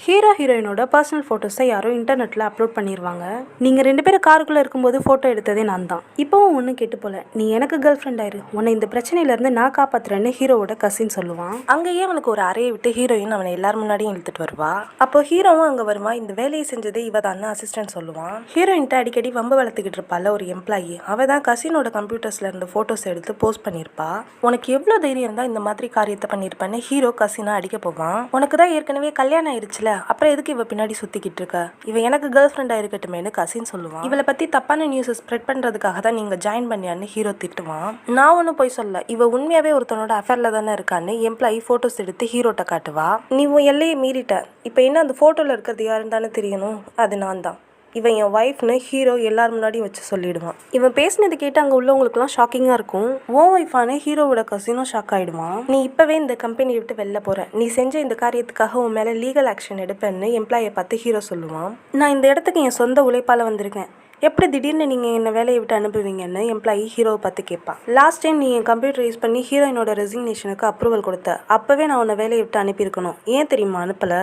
Hero ஹீரோயினோட personal ஃபோட்டோஸை யாரோ இன்டர்நெட்டில் அப்லோட் பண்ணிடுவாங்க. நீங்கள் 2 பேரும் காருக்குள்ளே இருக்கும்போது ஃபோட்டோ எடுத்ததே நான் தான். இப்போவும் ஒன்றும் கெட்டு போல, நீ எனக்கு கேர்ள் ஃப்ரெண்ட் ஆயிரு, உன்னை இந்த பிரச்சனையிலேருந்து நான் காப்பாற்றுறேன்னு ஹீரோவோட கசின் சொல்லுவான். அங்கேயே அவனுக்கு ஒரு அறையை விட்டு ஹீரோயின் அவனை எல்லாரும் முன்னாடியும் இழுத்துட்டு வருவா. அப்போ ஹீரோவும் அங்கே வருமா, இந்த வேலையை செஞ்சதே இவ தான் அசிஸ்டன்ட் சொல்லுவான். ஹீரோயின்ட்ட அடிக்கடி வம்பு வளர்த்துக்கிட்டு இருப்பாள் ஒரு எம்ப்ளாயி. அவள் தான் கசினோட கம்ப்யூட்டர்ஸ்ல இருந்து ஃபோட்டோஸ் எடுத்து போஸ்ட் பண்ணியிருப்பா. உனக்கு எவ்வளோ தைரியம் இருந்தால் இந்த மாதிரி காரியத்தை பண்ணியிருப்பான்னு ஹீரோ கசினா அடிக்க போவான். உனக்கு தான் ஏற்கனவே கல்யாணம் ஆயிடுச்சுல, அப்புறம் எதுக்கு இவ பின்னாடி சுத்திக்கிட்டு இருக்க, இவ எனக்கு கேர்ள் ஃப்ரெண்டா இருக்கட்டுமேனு கசின் சொல்லுவான். இவளை பத்தி தப்பான நியூஸ் ஸ்ப்ரெட் பண்றதுக்காக தான் நீங்க ஜாயின் பண்ணியான்னு ஹீரோ திட்டுவான். நான் ஒன்னும் போய் சொல்ல, இவ உண்மையாவே ஒருத்தனோட அஃபேர்ல தானே இருக்கான்னு எம்ப்ளாயி போட்டோஸ் எடுத்து ஹீரோட்ட காட்டுவா. நீ உன் எல்லையை மீறிட்ட, இப்ப என்ன அந்த போட்டோல இருக்கிறது யாருன்னு தானே தெரியணும், அது நான் தான், இவன் என் ஒய்ஃப்னு ஹீரோ எல்லாரும் முன்னாடியும் வச்சு சொல்லிடுவான். இவன் பேசினது கேட்டு அங்கே உள்ளவங்களுக்குலாம் ஷாக்கிங்காக இருக்கும். ஓ ஒய்ஃபான ஹீரோவோட கசினும் ஷாக் ஆகிடுவான். நீ இப்போவே இந்த கம்பெனியை விட்டு வெளில போகிற, நீ செஞ்ச இந்த காரியத்துக்காக உன் மேலே லீகல் ஆக்ஷன் எடுப்பேன்னு எம்ப்ளாயை பார்த்து ஹீரோ சொல்லுவான். நான் இந்த இடத்துக்கு என் சொந்த உழைப்பால் வந்திருக்கேன், எப்படி திடீர்னு நீங்கள் என்னை வேலையை விட்டு அனுப்புவீங்கன்னு எம்ப்ளாயி ஹீரோவை பார்த்து கேட்பான். லாஸ்ட் டைம் நீ என் கம்ப்யூட்டர் யூஸ் பண்ணி ஹீரோயினோட ரெசிக்னேஷனுக்கு அப்ரூவல் கொடுத்த, அப்போவே நான் உன்னை வேலையை விட்டு அனுப்பியிருக்கணும், ஏன் தெரியுமா அனுப்பலை,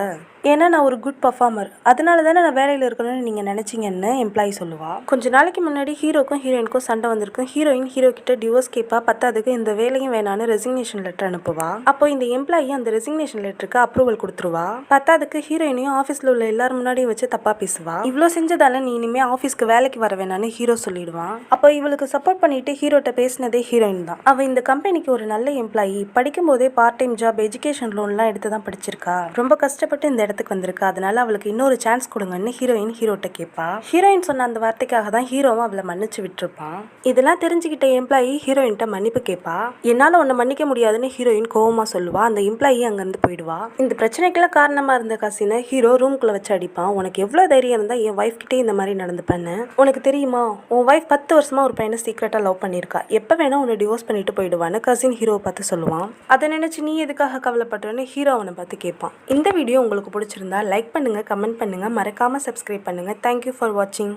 ஏன்னா நான் ஒரு குட் பர்ஃபார்மர், அதனால தானே நான் வேலையில் இருக்கணும்னு நீங்கள் நினச்சிங்கன்னு எம்ப்ளாயி சொல்லுவா. கொஞ்ச நாளைக்கு முன்னாடி ஹீரோக்கும் ஹீரோயினுக்கும் சண்டை வந்திருக்கும். ஹீரோயின் ஹீரோ கிட்ட டிவோர்ஸ் கேட்பா, பத்தாதுக்கு இந்த வேலையும் வேணான்னு ரெசிக்னேஷன் லெட்டர் அனுப்புவா. அப்போ இந்த எம்ப்ளாயி அந்த ரெசிக்னேஷன் லெட்டருக்கு அப்ரூவல் கொடுத்துருவா. பத்தாதுக்கு ஹீரோயினையும் ஆஃபீஸில் உள்ள எல்லாரும் முன்னாடியும் வச்சு தப்பாக பேசுவா. இவ்வளோ செஞ்சதால நீ இனிமேல் ஆஃபீஸ்க்கு வேலைக்கு வர வேணான்னு ஹீரோ சொல்லிடுவான். அப்போ இவளுக்கு சப்போர்ட் பண்ணிட்டு ஹீரோட்ட பேசினதே ஹீரோயின் தான். அவள் இந்த கம்பெனிக்கு ஒரு நல்ல எம்ப்ளாயி, படிக்கும் போதே பார்ட் டைம் ஜாப், எஜுகேஷன் லோன்லாம் எடுத்து தான் படிச்சிருக்கா, ரொம்ப கஷ்டப்பட்டு இந்த இடத்துக்கு வந்திருக்கா, அதனால அவளுக்கு இன்னொரு சான்ஸ் கொடுங்கன்னு ஹீரோயின் ஹீரோட்ட கேட்பா. ஹீரோயின் சொன்ன அந்த வார்த்தைக்காக தான் ஹீரோவும் அவளை மன்னிச்சு விட்டுருப்பான். இதெல்லாம் தெரிஞ்சுக்கிட்ட எம்ப்ளாயி ஹீரோயின்ட்ட மன்னிப்பு கேட்பா. என்னால் உன்னை மன்னிக்க முடியாதுன்னு ஹீரோயின் கோவமா சொல்லுவா. அந்த எம்ப்ளாயி அங்கேருந்து போயிடுவா. இந்த பிரச்சனைக்கெல்லாம் காரணமாக இருந்த கசினை ஹீரோ ரூம்குள்ளே வச்சு அடிப்பான். உனக்கு எவ்வளோ தைரியம் இருந்தால் என் ஒய்ஃப் கிட்டே இந்த மாதிரி நடந்துப்பேன்னு, உனக்கு தெரியுமா உன் ஒய்ஃப் 10 வருஷமா ஒரு பையனை சீக்கிரட்டாக லவ் பண்ணியிருக்கா, எப்போ வேணா உன்னை டிவோர்ஸ் பண்ணிட்டு போயிடுவான்னு கசின் ஹீரோவை பார்த்து சொல்லுவான். அதை நினைச்சு நீ எதுக்காக கவலைப்படுறன்னு ஹீரோ அவனை பார்த்து கேட்பான். இந்த வீடியோ உங்களுக்கு பிடிச்சிருந்தா லைக் பண்ணுங்க, கமெண்ட் பண்ணுங்க, மறக்காம சப்ஸ்கிரைப் பண்ணுங்க. தேங்க்யூ ஃபார் வாட்சிங்.